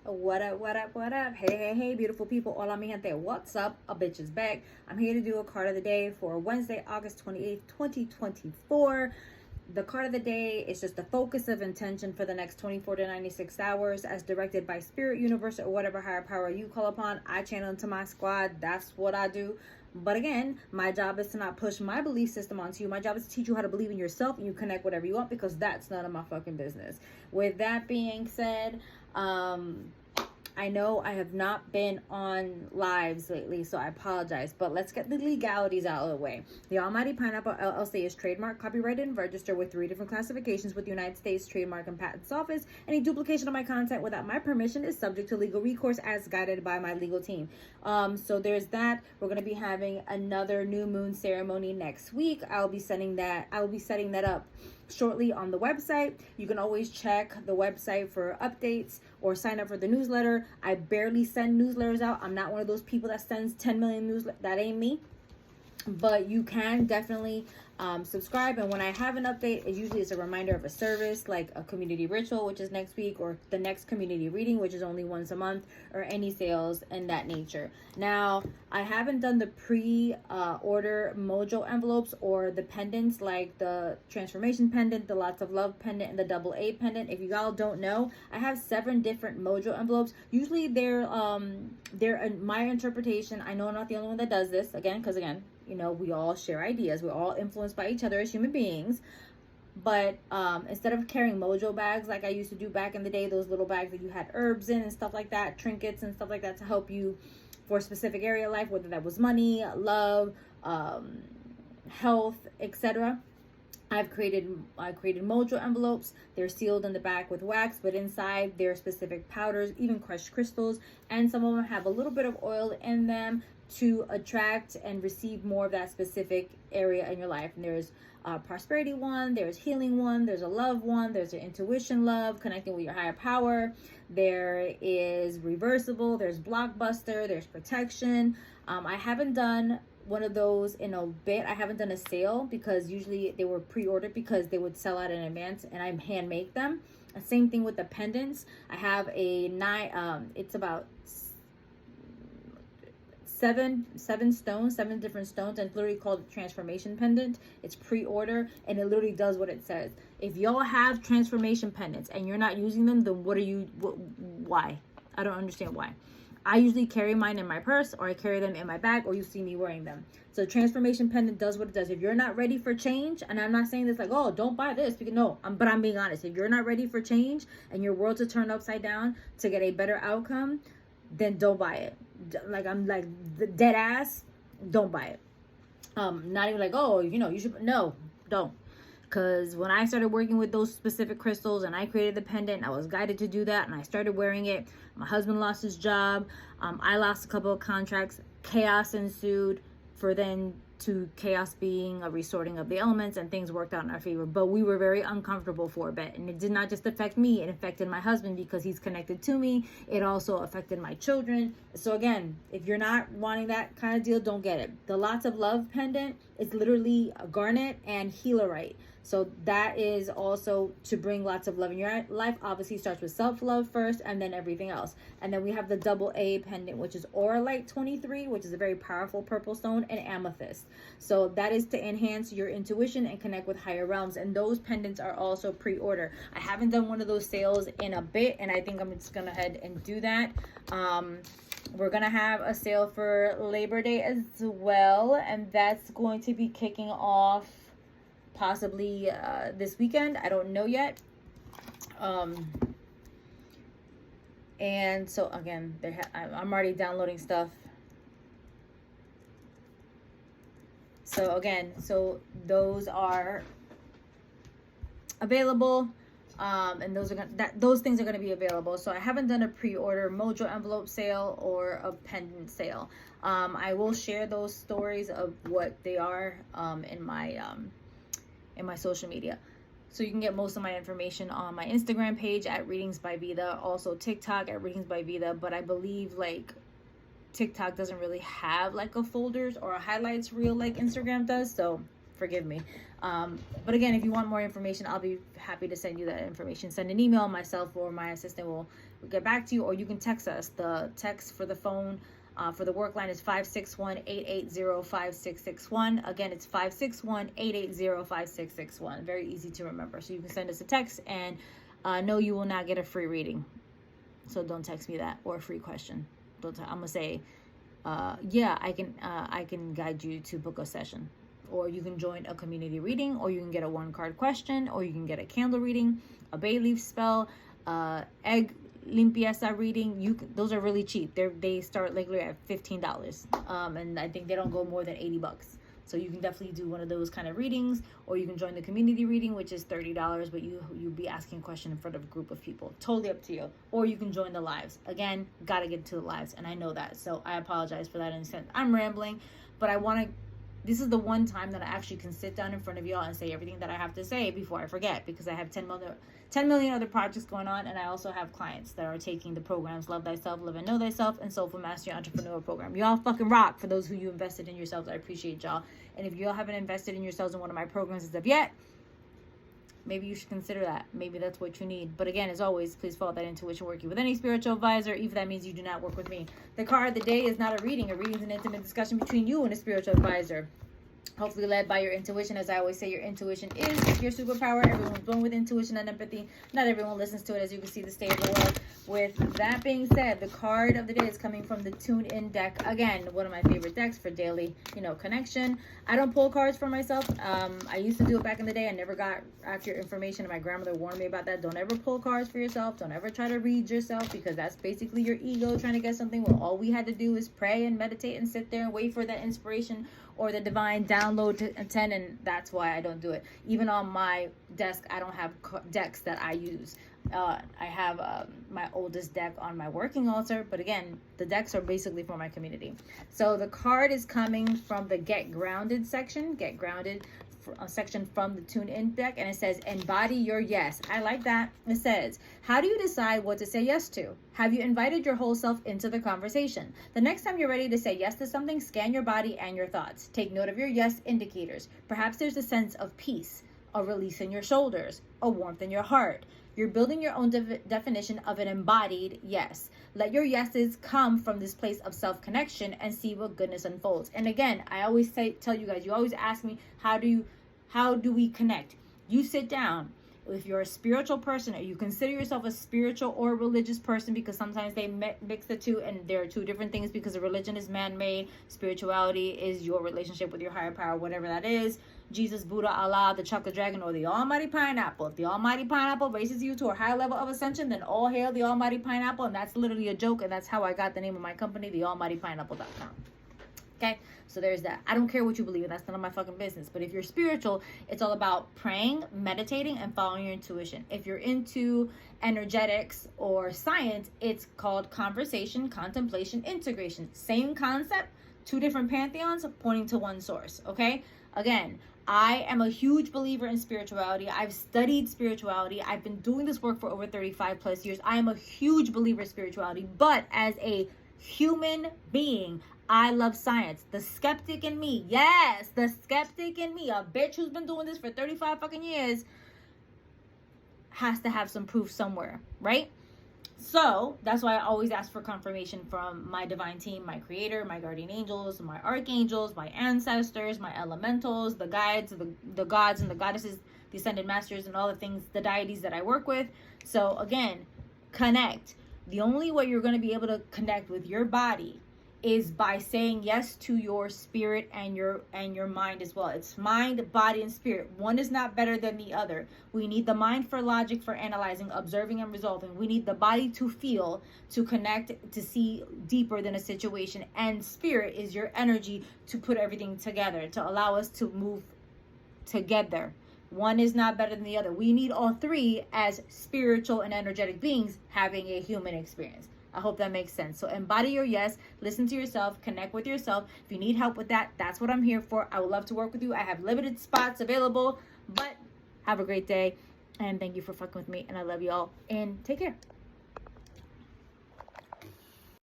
What up, what up, what up? Hey, hey, hey, beautiful people. Hola, mi gente. What's up? A bitch is back. I'm here to do a card of the day for Wednesday, August 28th, 2024. The card of the day is just the focus of intention for the next 24 to 96 hours as directed by spirit, universe, or whatever higher power you call upon. I channel into my squad. That's what I do. But again, my job is to not push my belief system onto you. My job is to teach you how to believe in yourself and you connect whatever you want, because that's none of my fucking business. With that being said, I know I have not been on lives lately, so I apologize, but let's get the legalities out of the way. The Almighty Pineapple LLC is trademarked, copyrighted, and registered with 3 different classifications with the United States Trademark and Patents Office. Any duplication of my content without my permission is subject to legal recourse as guided by my legal team. So there's that. We're going to be having another new moon ceremony next week. I will be setting that up shortly on the website. You can always check the website for updates or sign up for the newsletter. I barely send newsletters out. I'm not one of those people that sends 10 million newsletters. That ain't me. But you can definitely subscribe, and when I have an update, it usually is a reminder of a service like a community ritual, which is next week, or the next community reading, which is only once a month, or any sales in that nature. Now, I haven't done the pre-order mojo envelopes or the pendants like the transformation pendant, the lots of love pendant, and the double A pendant. If you all don't know, I have 7 different mojo envelopes. Usually they're my interpretation. I know I'm not the only one that does this, because you know, we all share ideas. We're all influenced by each other as human beings. But instead of carrying mojo bags like I used to do back in the day, those little bags that you had herbs in and stuff like that, trinkets and stuff like that to help you for a specific area of life, whether that was money, love, health, etc. I created mojo envelopes. They're sealed in the back with wax, but inside there are specific powders, even crushed crystals, and some of them have a little bit of oil in them to attract and receive more of that specific area in your life. And there's a prosperity one, there's healing one, there's a love one, there's an intuition love, connecting with your higher power. There is reversible, there's blockbuster, there's protection. I haven't done one of those in a bit. I haven't done a sale because usually they were pre-ordered because they would sell out in advance, and I hand make them. Same thing with the pendants. I have a it's about 7 different stones, and it's literally called the transformation pendant. It's pre-order, and it literally does what it says. If y'all have transformation pendants and you're not using them, then why? I don't understand why. I usually carry mine in my purse, or I carry them in my bag, or you see me wearing them. So transformation pendant does what it does. If you're not ready for change, and I'm not saying this like, oh, don't buy this, because no, but I'm being honest. If you're not ready for change and your world to turn upside down to get a better outcome, then don't buy it. Like, I'm like the dead ass, don't buy it. Not even like, oh, you know, you should. No, don't. Because when I started working with those specific crystals and I created the pendant, I was guided to do that, and I started wearing it. My husband lost his job. I lost a couple of contracts. Chaos ensued, for then to chaos being a resorting of the elements, and things worked out in our favor. But we were very uncomfortable for a bit, and it did not just affect me, it affected my husband because he's connected to me. It also affected my children. So again, if you're not wanting that kind of deal, don't get it. The lots of love pendant is literally a garnet and healerite. So that is also to bring lots of love in your life. Obviously starts with self-love first, and then everything else. And then we have the double A pendant, which is Auralite 23, which is a very powerful purple stone, and amethyst. So that is to enhance your intuition and connect with higher realms. And those pendants are also pre-order. I haven't done one of those sales in a bit, and I think I'm just gonna head and do that. We're gonna have a sale for Labor Day as well, and that's going to be kicking off possibly this weekend. I don't know yet. And so again, I'm already downloading stuff. So again, those are available, and those things are going to be available. So I haven't done a pre-order mojo envelope sale or a pendant sale. I will share those stories of what they are in my social media. So you can get most of my information on my Instagram page at Readings by Vida, also TikTok at Readings by Vida. But I believe like TikTok doesn't really have like a folders or a highlights reel like Instagram does, so forgive me. But again, if you want more information, I'll be happy to send you that information. Send an email, myself or my assistant will We'll get back to you, or you can text us. The text for the phone for the work line is 561-880-5661. Again, it's 561-880-5661. Very easy to remember. So you can send us a text, and no, you will not get a free reading. So don't text me that, or a free question. I'm gonna say, yeah, I can guide you to book a session, or you can join a community reading, or you can get a 1-card question, or you can get a candle reading, a bay leaf spell, egg limpieza reading. Those are really cheap. They start literally at $15, and I think they don't go more than $80. So you can definitely do one of those kind of readings, or you can join the community reading, which is $30, but you'll be asking a question in front of a group of people. Totally up to you. Or you can join the lives. Again, gotta get to the lives, and I know that, so I apologize for that in a sense. I'm rambling, but this is the one time that I actually can sit down in front of y'all and say everything that I have to say before I forget, because I have 10 million other projects going on, and I also have clients that are taking the programs Love Thyself, Live and Know Thyself, and Soulful Mastery Entrepreneur Program. Y'all fucking rock. For those who you invested in yourselves, I appreciate y'all. And if y'all haven't invested in yourselves in one of my programs as of yet, maybe you should consider that. Maybe that's what you need. But again, as always, please follow that intuition working with any spiritual advisor, even if that means you do not work with me. The card of the day is not a reading. A reading is an intimate discussion between you and a spiritual advisor. Hopefully led by your intuition. As I always say, your intuition is your superpower. Everyone's born with intuition and empathy. Not everyone listens to it, as you can see the state of the world. With that being said, the card of the day is coming from the Tune In deck. Again, one of my favorite decks for daily, connection. I don't pull cards for myself. I used to do it back in the day. I never got accurate information, and my grandmother warned me about that. Don't ever pull cards for yourself. Don't ever try to read yourself, because that's basically your ego trying to get something, when all we had to do is pray and meditate and sit there and wait for that inspiration or the divine download to attend. And that's why I don't do it. Even on my desk, I don't have decks that I use. I have my oldest deck on my working altar, but again, the decks are basically for my community. So the card is coming from the Get Grounded section. Get Grounded section from the Tune In deck, and it says, embody your yes. I like that. It says, how do you decide what to say yes to? Have you invited your whole self into the conversation? The next time you're ready to say yes to something, scan your body and your thoughts. Take note of your yes indicators. Perhaps there's a sense of peace, a release in your shoulders, a warmth in your heart. You're building your own definition of an embodied yes. Let your yeses come from this place of self-connection and see what goodness unfolds. And again, I always tell you guys, you always ask me, how do we connect? You sit down. If you're a spiritual person, or you consider yourself a spiritual or religious person, because sometimes they mix the two, and there are two different things, because a religion is man-made. Spirituality is your relationship with your higher power, whatever that is. Jesus, Buddha, Allah, the chocolate dragon, or the almighty pineapple. If the almighty pineapple raises you to a higher level of ascension, then all hail the almighty pineapple. And that's literally a joke, and that's how I got the name of my company, thealmightypineapple.com. Okay, so there's that. I don't care what you believe in. That's none of my fucking business. But if you're spiritual, it's all about praying, meditating, and following your intuition. If you're into energetics or science, it's called conversation, contemplation, integration. Same concept, two different pantheons pointing to one source. Okay, again, I am a huge believer in spirituality. I've studied spirituality. I've been doing this work for over 35 plus years. I am a huge believer in spirituality, but as a human being, I love science. The skeptic in me, yes, the skeptic in me, a bitch who's been doing this for 35 fucking years, has to have some proof somewhere, right? So that's why I always ask for confirmation from my divine team, my creator, my guardian angels, my archangels, my ancestors, my elementals, the guides, the gods and the goddesses, the ascended masters, and all the things, the deities that I work with. So again, connect. The only way you're going to be able to connect with your body is by saying yes to your spirit and your mind as well. It's mind, body, and spirit. One is not better than the other. We need the mind for logic, for analyzing, observing, and resolving. We need the body to feel, to connect, to see deeper than a situation. And spirit is your energy to put everything together, to allow us to move together. One is not better than the other. We need all three as spiritual and energetic beings having a human experience. I hope that makes sense. So embody your yes, listen to yourself, connect with yourself. If you need help with that, that's what I'm here for. I would love to work with you. I have limited spots available, but have a great day. And thank you for fucking with me. And I love you all. And take care.